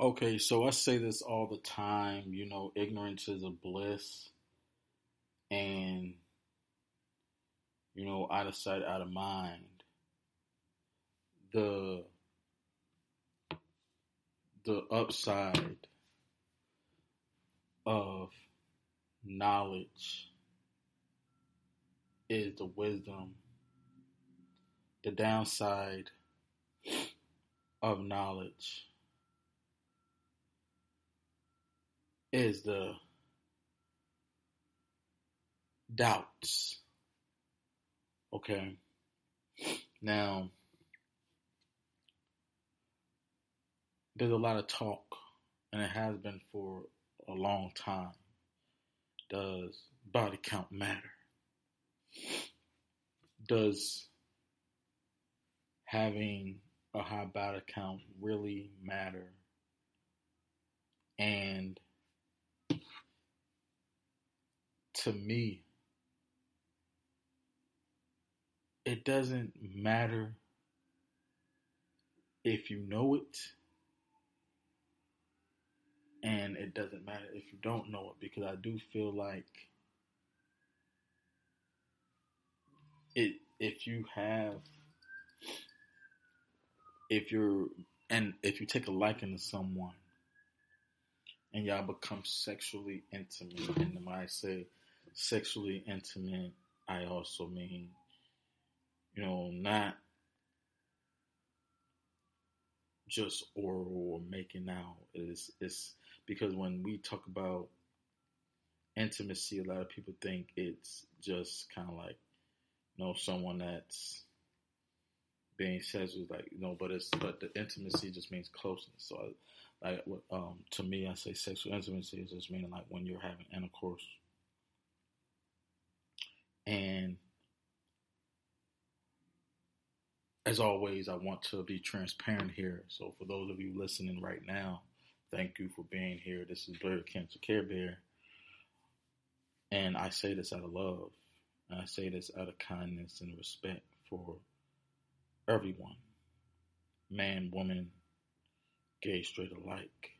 Okay, so I say this all the time, ignorance is a bliss, and out of sight, out of mind. The the upside of knowledge is the wisdom. The downside of knowledge is the doubts. Okay. Now, there's a lot of talk, and it has been for a long time. Does body count matter? Does having a high body count really matter? And to me, it doesn't matter if you know it, and it doesn't matter if you don't know it, because I do feel like if you have if you're and if you take a liking to someone and y'all become sexually intimate, and when I say sexually intimate, I also mean not just oral or making out. It's because when we talk about intimacy, a lot of people think it's just kind of like someone that's being sexual, like but the intimacy just means closeness. So to me, I say sexual intimacy is just meaning like when you're having intercourse. And as always, I want to be transparent here. So for those of you listening right now, thank you for being here. This is Blair Cancer Care Bear, and I say this out of love, and I say this out of kindness and respect for everyone, man, woman, gay, straight alike.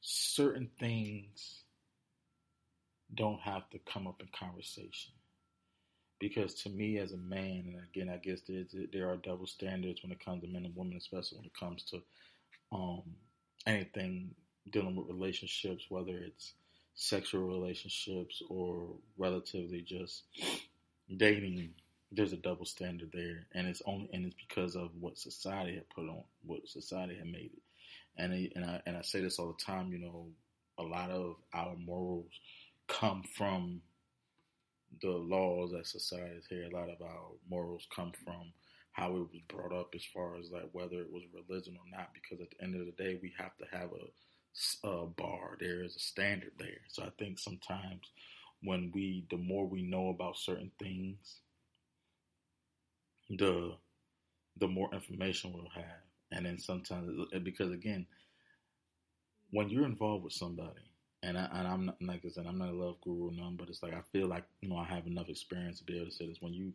Certain things don't have to come up in conversation. Because to me, as a man, and again, I guess there are double standards when it comes to men and women, especially when it comes to um, anything dealing with relationships, whether it's sexual relationships or relatively just dating. There's a double standard there, and it's because of what society had put on, what society had made it. And I say this all the time. A lot of our morals come from the laws that society has here. A lot of our morals come from how it was brought up, as far as like whether it was religion or not. Because at the end of the day, we have to have a bar. There is a standard there. So I think sometimes the more we know about certain things, the more information we'll have. And then sometimes, because again, when you're involved with somebody, I'm not, like I said, I'm not a love guru or none, but it's like I feel like I have enough experience to be able to say this. When you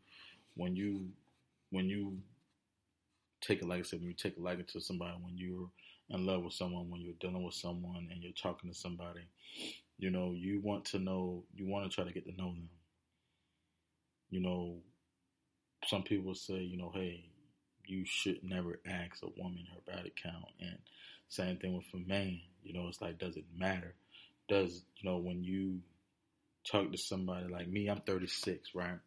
take it, like I said, when you take a liking to somebody, when you're in love with someone, when you're dealing with someone, and you're talking to somebody, you want to know, you want to try to get to know them. You know, some people say, hey, you should never ask a woman her body count, and same thing with a man. It's like, does it matter? Does when you talk to somebody like me, I'm 36, right?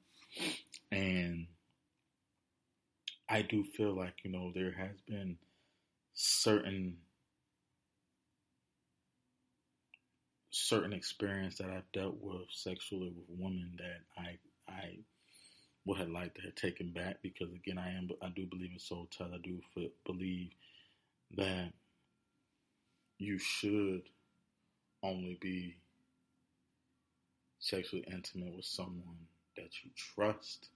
And I do feel like, there has been certain experience that I've dealt with sexually with women that I would have liked to have taken back, because again, I do believe in soul ties. I do believe that you should only be sexually intimate with someone that you trust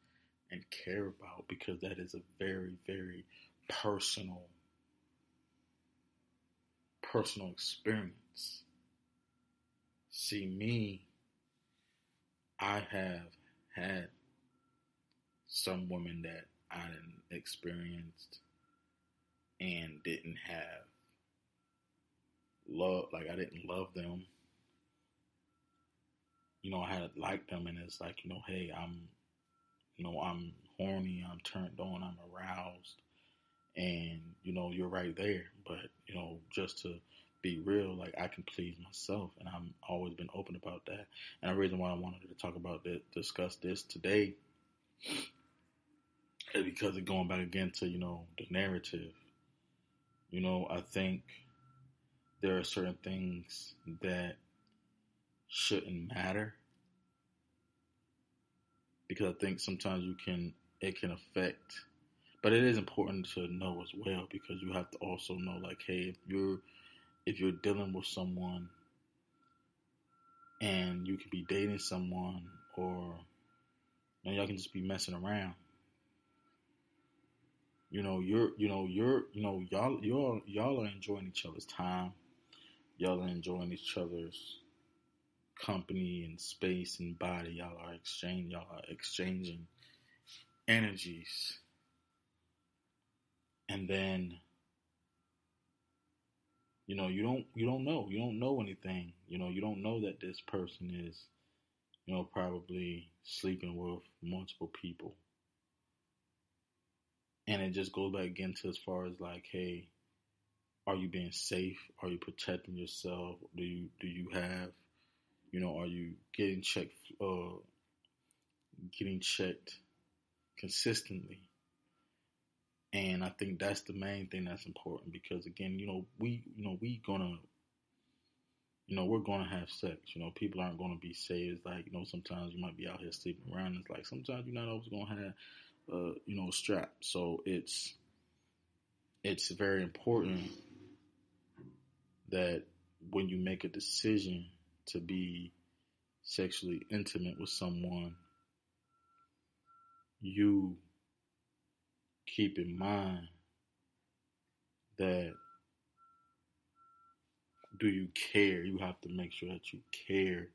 and care about, because that is a very, very personal experience. See, me, I have had some women that I experienced and didn't have love, like I didn't love them. I had liked them, and it's like, hey, I'm horny, I'm turned on, I'm aroused, and you're right there. But just to be real, like I can please myself, and I'm always been open about that. And the reason why I wanted to talk about that, discuss this today, is because of going back again to the narrative. I think there are certain things that shouldn't matter, because I think sometimes it can affect. But it is important to know as well, because you have to also know, like, hey, if you're dealing with someone and you could be dating someone, or y'all can just be messing around. Y'all are enjoying each other's time. Y'all are enjoying each other's company and space and body. Y'all are exchanging energies, and then you don't know anything. You don't know that this person is probably sleeping with multiple people. And it just goes back again to, as far as like, hey, are you being safe? Are you protecting yourself? Do you have, are you getting checked consistently? And I think that's the main thing that's important, because again, we're gonna have sex. People aren't gonna be safe. It's like, sometimes you might be out here sleeping around. It's like sometimes you're not always gonna have a strap. So it's very important that when you make a decision to be sexually intimate with someone, you keep in mind that, do you care? You have to make sure that you care.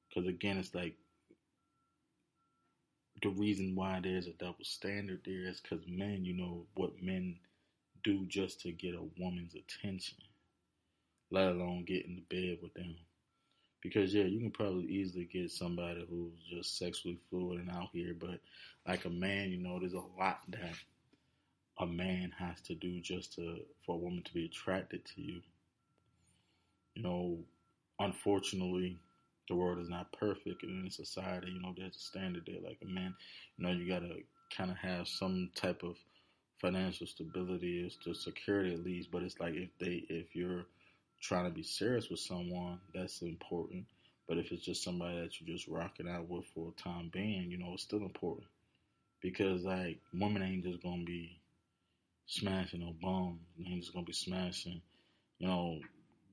Because again, it's like, the reason why there's a double standard there is because men, what men do just to get a woman's attention, let alone get in the bed with them. Because yeah, you can probably easily get somebody who's just sexually fluid and out here, but like a man, there's a lot that a man has to do just for a woman to be attracted to you. Unfortunately, the world is not perfect, and in society, there's a standard there. Like a man, you gotta kind of have some type of financial stability, as to security at least. But it's like, if you're trying to be serious with someone, that's important. But if it's just somebody that you're just rocking out with for a time being, it's still important, because like women ain't just gonna be smashing no bums. They ain't just gonna be smashing, you know,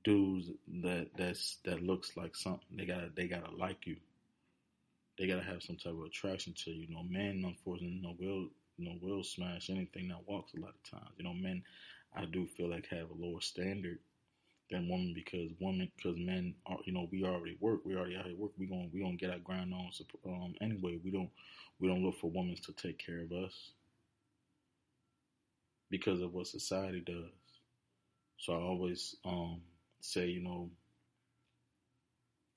dudes that looks like something. They gotta like you. They gotta have some type of attraction to you. Men, unfortunately, will smash anything that walks a lot of times. Men, I do feel like, have a lower standard than women, because men are, we already work. We already out here work. We gonna get our grind on. Anyway, we don't look for women to take care of us because of what society does. So I always say,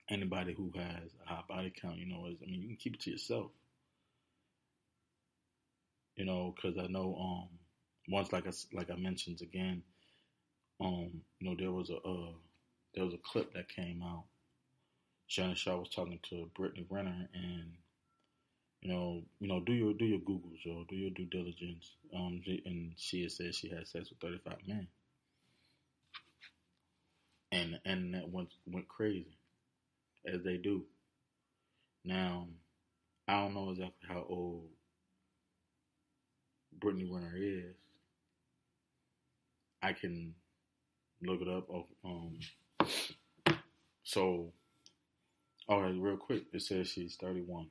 anybody who has a high body count, you can keep it to yourself, because I know, once, like I mentioned again, there was a clip that came out. Shannon Shaw was talking to Brittany Renner, and do your Googles, yo, do your due diligence. And she had said she had sex with 35 men, and that went crazy, as they do. Now, I don't know exactly how old Brittany Renner is. I can look it up. So, all right, real quick, it says she's 31.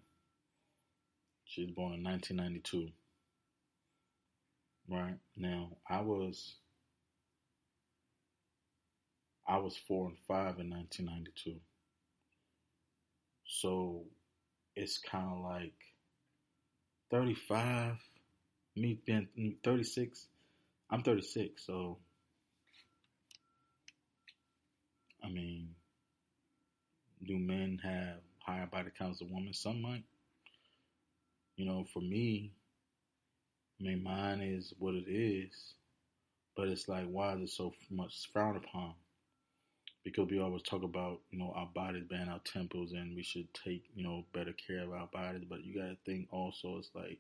She was born in 1992. Right now, I was 4 and 5 in 1992. So it's kind of like 35. Me being 36. I'm 36, so I mean, do men have higher body counts than women? Some might. For me, I mean, mine is what it is, but it's like, why is it so much frowned upon? Because we always talk about, our bodies being our temples and we should take, better care of our bodies. But you got to think also, it's like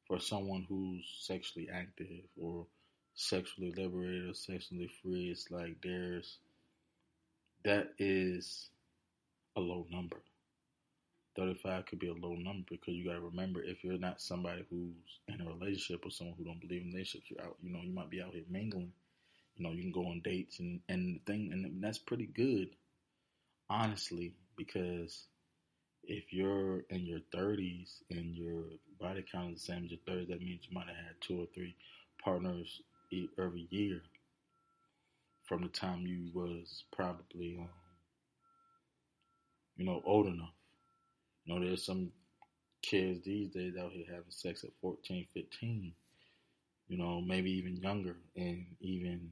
for someone who's sexually active or sexually liberated or sexually free, it's like that is a low number. 35 could be a low number because you got to remember, if you're not somebody who's in a relationship or someone who don't believe in relationships, you're out, you might be out here mingling. You can go on dates and that's pretty good, honestly, because if you're in your 30s and your body count is the same as your 30s, that means you might have had 2 or 3 partners every year from the time you was probably, old enough. There's some kids these days out here having sex at 14, 15, maybe even younger. And even,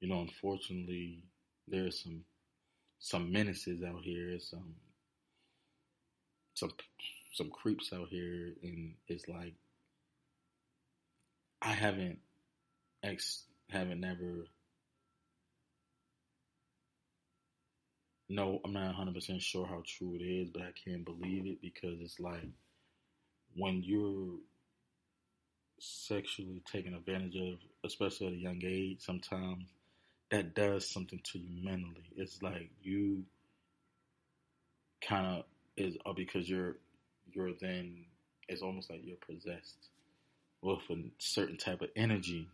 unfortunately, there's some menaces out here, some some creeps out here, and it's like I haven't never. No, I'm not 100% sure how true it is, but I can't believe it because it's like when you're sexually taken advantage of, especially at a young age, sometimes that does something to you mentally. It's like you kind of is because you're then it's almost like you're possessed with a certain type of energy.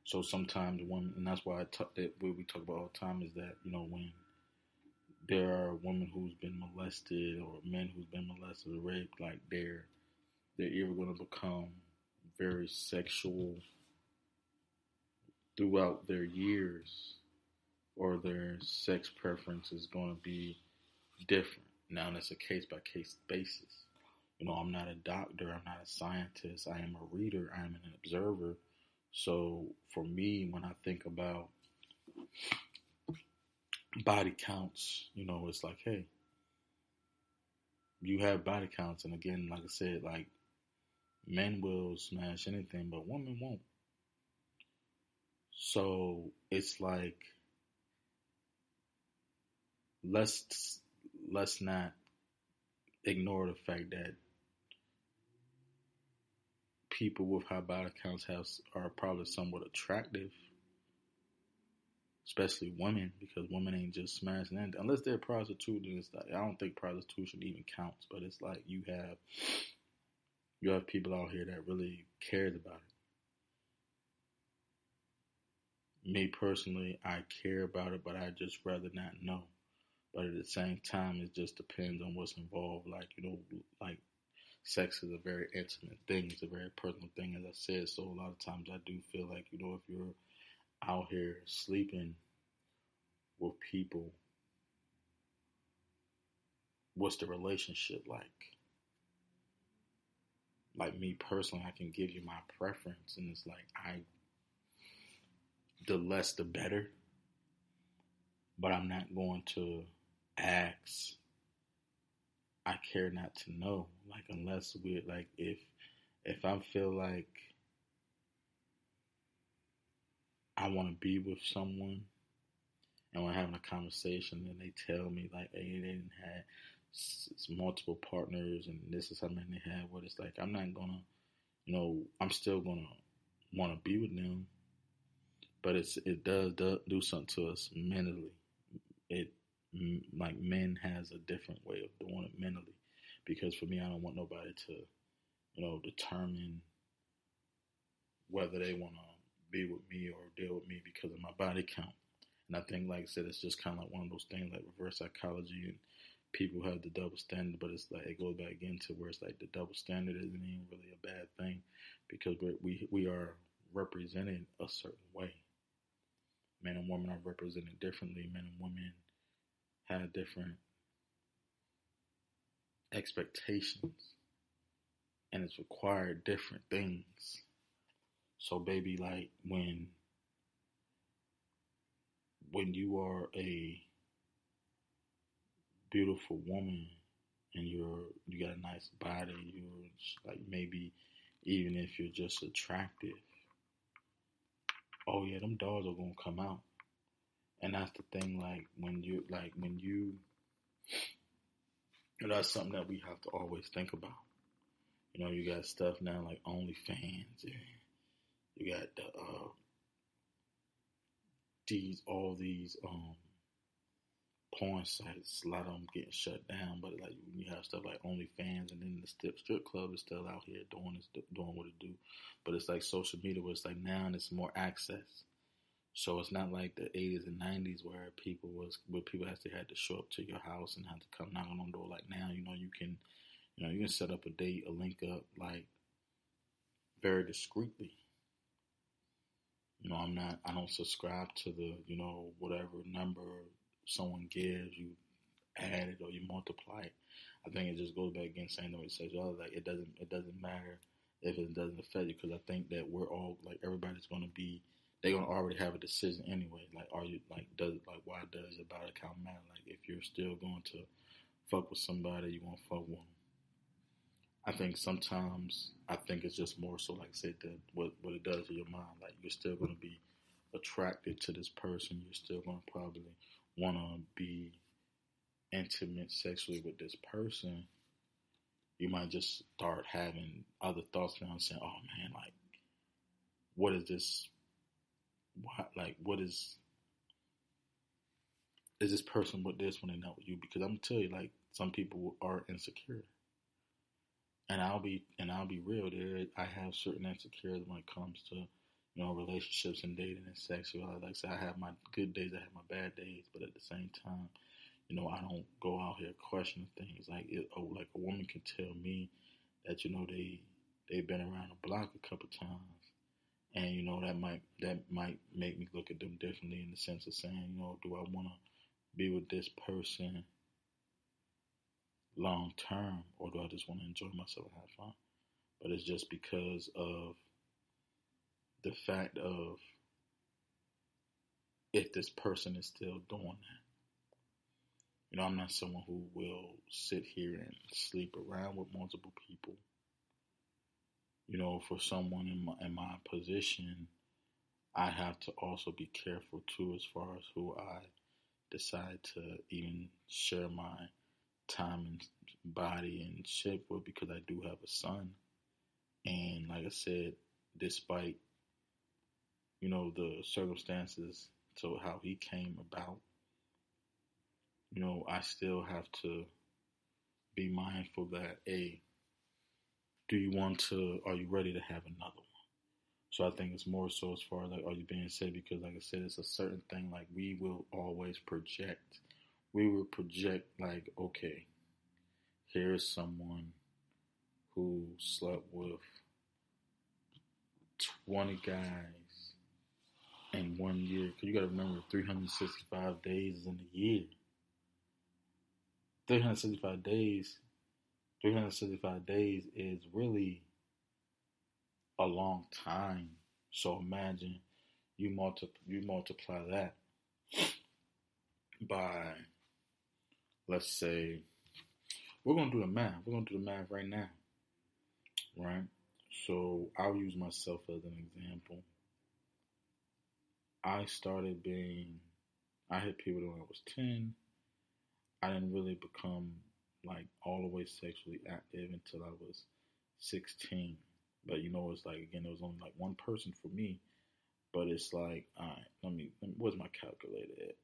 So sometimes when, and that's why that what we talk about all the time is that when there are women who's been molested or men who's been molested or raped, like they're either going to become very sexual throughout their years, or their sex preference is going to be different. Now, that's a case by case basis. I'm not a doctor, I'm not a scientist, I am a reader, I am an observer. So for me, when I think about body counts, it's like, hey, you have body counts, and again, like I said, like men will smash anything, but women won't. So it's like let's let's not ignore the fact that people with high body counts are probably somewhat attractive, especially women, because women ain't just smashing anything unless they're prostitute. And it's like, I don't think prostitution even counts, but it's like you have people out here that really cares about it. Me personally, I care about it, but I just rather not know. But at the same time, it just depends on what's involved. Like, like sex is a very intimate thing. It's a very personal thing, as I said. So a lot of times I do feel like, if you're out here sleeping with people, what's the relationship like? Like me personally, I can give you my preference, and it's like the less the better. But I'm not going to ask. I care not to know. Like unless we're like if I feel like I want to be with someone and we're having a conversation and they tell me like, hey, they didn't have multiple partners and this is how many they had. What it's like, I'm not gonna, I'm still gonna want to be with them, but it does do something to us mentally. It like men has a different way of doing it mentally, because for me, I don't want nobody to, determine whether they want to be with me or deal with me because of my body count. And I think, like I said, it's just kind of like one of those things like reverse psychology, and people have the double standard, but it's like it goes back again to where it's like the double standard isn't even really a bad thing, because we are represented a certain way. Men and women are represented differently. Men and women have different expectations, and it's required different things. So, baby, like when you are a beautiful woman and you got a nice body, you're like maybe even if you're just attractive, oh yeah, them dogs are gonna come out. And that's the thing, that's something that we have to always think about. You got stuff now like OnlyFans, and you got all these porn sites. A lot of them getting shut down, but like you have stuff like OnlyFans, and then the strip club is still out here doing what it do. But it's like social media, where it's like now and it's more access. So it's not like the 80s and 90s where people actually had to show up to your house and had to come knock on the door. Like now, you can set up a date, a link up, like very discreetly. I don't subscribe to the, whatever number someone gives, you add it or you multiply it. I think it just goes back again saying what it says. Like it doesn't matter if it doesn't affect you, because I think that we're all like everybody's going to be, they're going to already have a decision anyway. Like, are you why does your body count matter? Like, if you're still going to fuck with somebody, you want to fuck with them. I think sometimes it's just more so like I said, that what it does to your mind. Like, you're still going to be attracted to this person. You're still going to probably want to be intimate sexually with this person. You might just start having other thoughts now and saying, "Oh man, like, what is this? What is this person with this when they're not with you?" Because I'm gonna tell you, like, some people are insecure, and I'll be real. I have certain insecurities when it comes to relationships and dating and sexuality. Like I said, I have my good days, I have my bad days, but at the same time, I don't go out here questioning things. Like a woman can tell me that they've been around the block a couple times, and that might make me look at them differently, in the sense of saying, do I want to be with this person long term, or do I just want to enjoy myself and have fun? But it's just because of the fact of, if this person is still doing that. I'm not someone who will sit here and sleep around with multiple people. For someone in my position, I have to also be careful too, as far as who I decide to even share my time and body and shit with, because I do have a son. And like I said, despite the circumstances to how he came about, I still have to be mindful that, are you ready to have another one? So I think it's more so as far as like, are you being safe? Because like I said, it's a certain thing, like we will always project. We will project like, okay, here's someone who slept with 20 guys in 1 year. Because you got to remember, 365 days in a year. 365 days. 365 days is really a long time. So imagine you multiply that by, let's say, we're gonna do the math. We're gonna do the math right now, right? So I'll use myself as an example. I started I hit puberty when I was 10. I didn't really become like all the way sexually active until I was 16. But it's like, again, it was only like one person for me. But it's like, all right, where's my calculator at?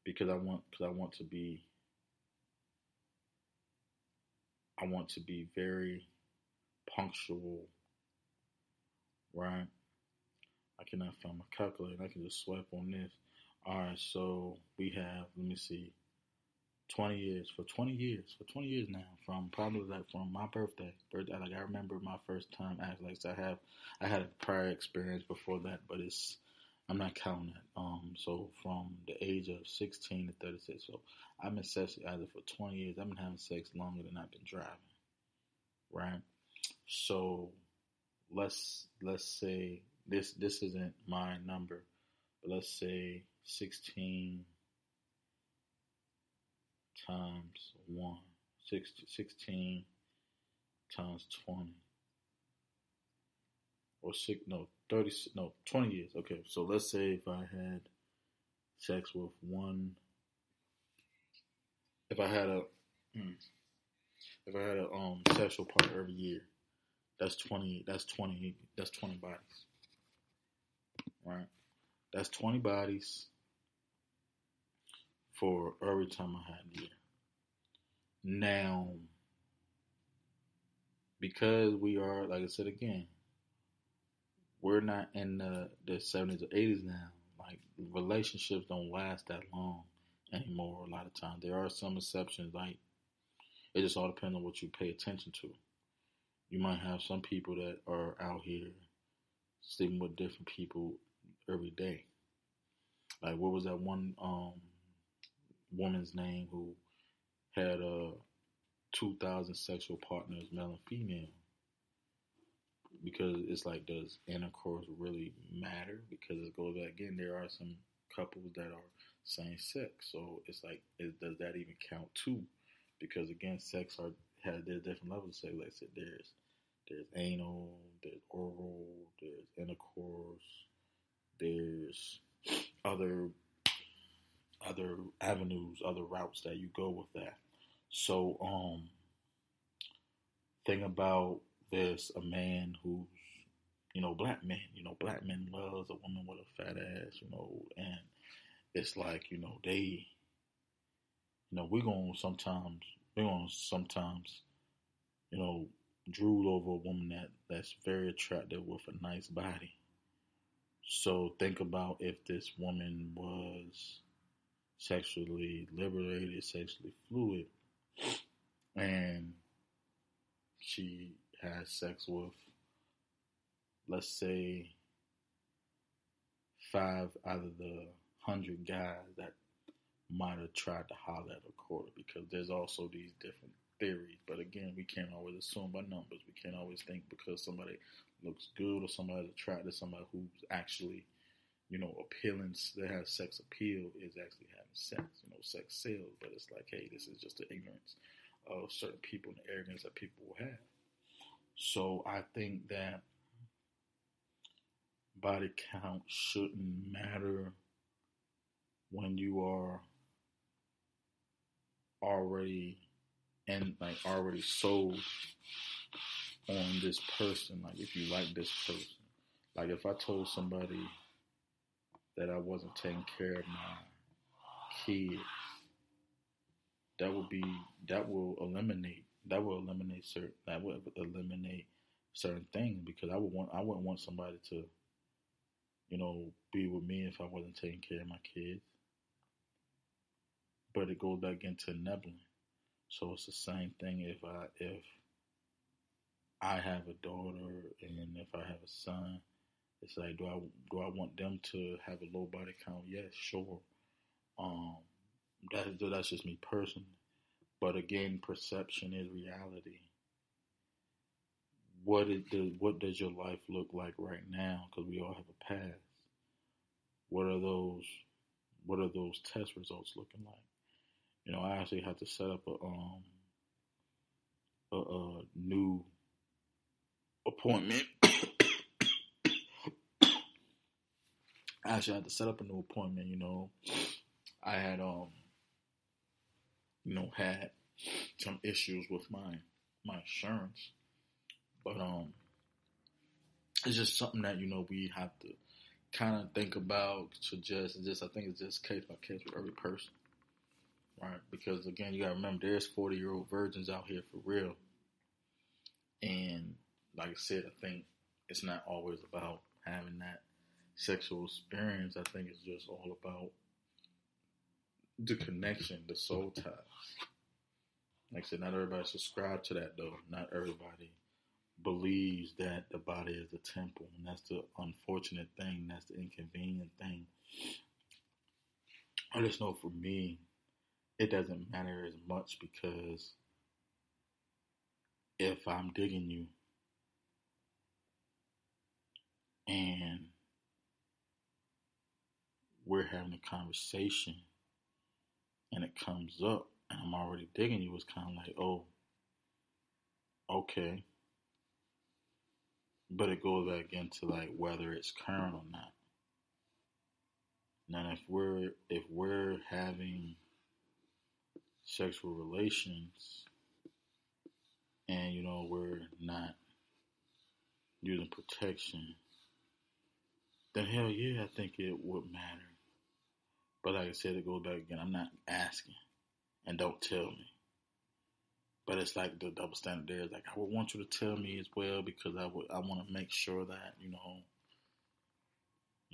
Because I want to be very punctual, right? I cannot find my calculator. I can just swipe on this. All right, so we have, let me see, 20 years. For 20 years now, from probably like from my birthday. Like, I remember my first time acting. Like, so I had a prior experience before that, but I'm not counting that. So from the age of 16 to 36, so I've been sexually active for 20 years. I've been having sex longer than I've been driving, right? So let's say this isn't my number, but let's say 16 times 1, 16 times 20, or 6, no, 30, no, 20 years. Okay, so let's say if I had sex with one, if I had a, hmm, if I had a sexual partner every year, that's 20, that's 20 bodies, right? That's 20 bodies for every time I had a year. Now, because we are, like I said again, we're not in the 70s or 80s now. Like, relationships don't last that long anymore a lot of times. There are some exceptions, like, it just all depends on what you pay attention to. You might have some people that are out here sleeping with different people every day. Like, what was that one woman's name who had 2,000 sexual partners, male and female? Because it's like, does intercourse really matter? Because it goes back again, there are some couples that are same sex, so it's like, does that even count too? Because again, sex there's different levels of sex. Like I said, there's anal, there's oral, there's intercourse, there's other other avenues, other routes that you go with that. So think about this: a man who's, black men, black men loves a woman with a fat ass, and it's like, we're gonna sometimes, you know, drool over a woman that's very attractive with a nice body. So think about if this woman was sexually liberated, sexually fluid, and she has sex with, let's say, 5 out of the 100 guys that might have tried to holler at a quarter, because there's also these different theories. But again, we can't always assume by numbers. We can't always think because somebody looks good or somebody's attracted, somebody who's actually, appealing, that has sex appeal, is actually having sex. Sex sells, but it's like, hey, this is just the ignorance of certain people and the arrogance that people will have. So I think that body count shouldn't matter when you are already already sold on this person. Like, if you like this person, like if I told somebody that I wasn't taking care of my kids, that will eliminate certain things, because I wouldn't want somebody to, be with me if I wasn't taking care of my kids. But it goes back into enabling. So it's the same thing if I have a daughter and if I have a son. It's like, do I want them to have a low body count? Yes, sure. Um, that's just me personally. But again, perception is reality. What does your life look like right now? Because we all have a past. What are those test results looking like? I actually had to set up a new appointment. I actually had to set up a new appointment. I had had some issues with my insurance, but it's just something that we have to kind of think about. I think it's just case by case with every person, right? Because again, you gotta remember, there's 40-year-old virgins out here for real, and like I said, I think it's not always about having that sexual experience. I think it's just all about the connection, the soul ties. Like I said, not everybody subscribes to that though. Not everybody believes that the body is the temple, and that's the unfortunate thing. That's the inconvenient thing. I just know for me, it doesn't matter as much, because if I'm digging you, and we're having a conversation and it comes up and I'm already digging you, it's kind of like, oh, okay. But it goes back into like whether it's current or not. Now, if we're having sexual relations and we're not using protection, then hell yeah, I think it would matter. But like I said, it goes back again. I'm not asking, and don't tell me. But it's like the double standard there. Like I would want you to tell me as well because I want to make sure that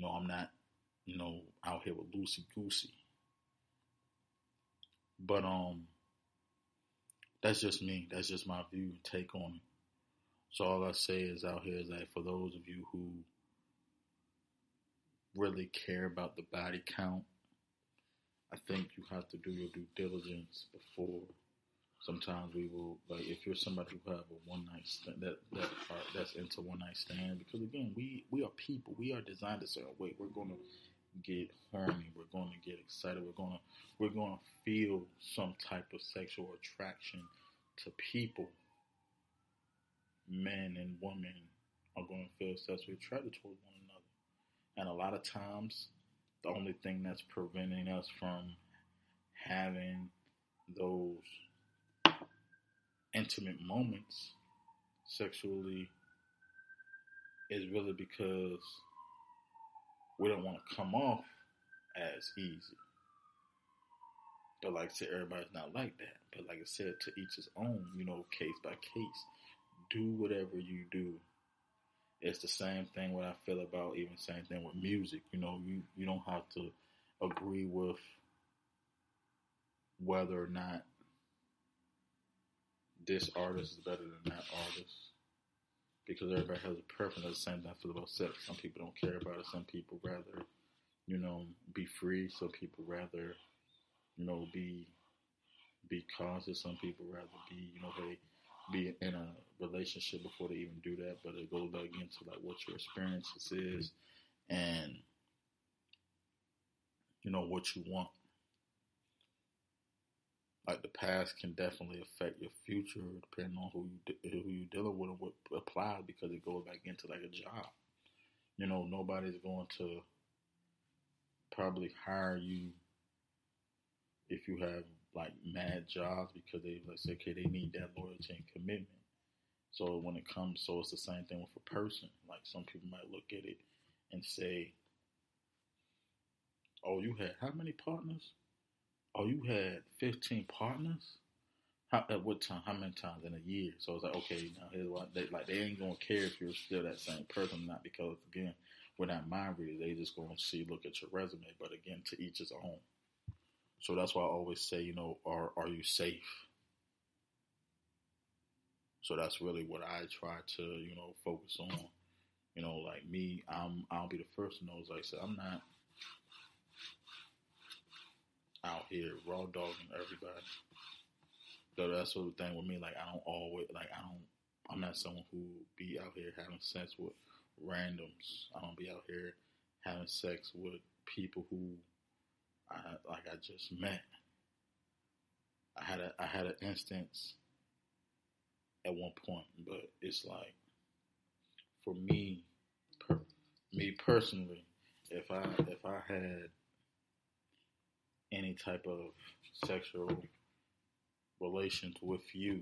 I'm not out here with loosey goosey. But that's just me. That's just my view and take on it. So all I say is out here is that for those of you who really care about the body count, I think you have to do your due diligence before. Sometimes we will, like, if you're somebody who have a one night stand, that's into one night stand, because again, we are people. We are designed a certain way. We're gonna get horny. We're gonna get excited. We're gonna feel some type of sexual attraction to people. Men and women are going to feel sexually attracted towards one another. And a lot of times, the only thing that's preventing us from having those intimate moments sexually is really because we don't want to come off as easy. But like I said, everybody's not like that. But like I said, to each his own, case by case. Do whatever you do. It's the same thing what I feel about even same thing with music. You don't have to agree with whether or not this artist is better than that artist. Because everybody has a preference. That's the same thing I feel about sex. Some people don't care about it. Some people rather, be free. Some people rather, be cautious. Some people rather they be in a relationship before they even do that. But it goes back into like what your experiences is and what you want. Like the past can definitely affect your future depending on who you dealing with and what applies because it goes back into like a job. Nobody's going to probably hire you if you have like mad jobs because they let's say okay they need that loyalty and commitment. So when it comes, so it's the same thing with a person. Like some people might look at it and say, "Oh, you had how many partners? Oh, you had 15 partners? How, at what time? How many times in a year?" So it's like, okay, now here's what they ain't gonna care if you're still that same person, not because again we're not mind readers. They just gonna look at your resume. But again, to each his own. So that's why I always say, are you safe? So that's really what I try to, focus on. Like me, I'll be the first to know. Like I said, I'm not out here raw dogging everybody. So that's sort of thing with me. Like I'm not someone who be out here having sex with randoms. I don't be out here having sex with people who I just met. I had an instance at one point, but it's like for me, me personally, if I had any type of sexual relations with you,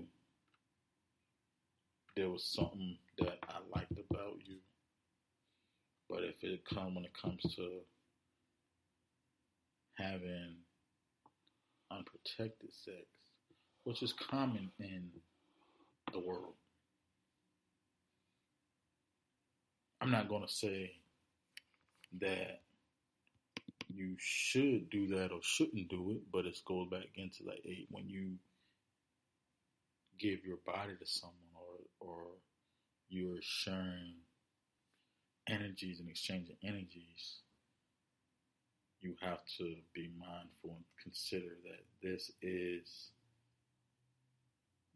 there was something that I liked about you. But if when it comes to having unprotected sex, which is common in the world, I'm not going to say that you should do that or shouldn't do it, but it goes back into like when you give your body to someone or you're sharing energies and exchanging energies, you have to be mindful and consider that this is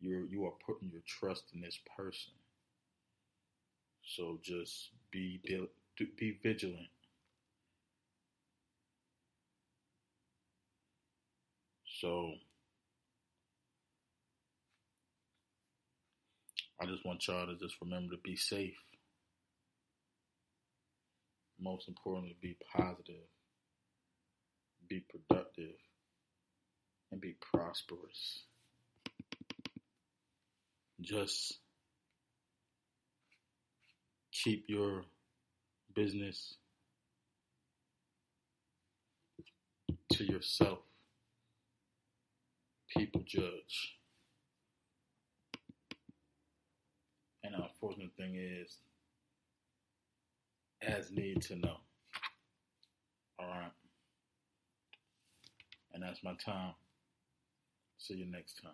you are putting your trust in this person. So just be vigilant. So I just want y'all to just remember to be safe. Most importantly, be positive, be productive, and be prosperous. Just keep your business to yourself. People judge. And the unfortunate thing is, as need to know. All right. And that's my time. See you next time.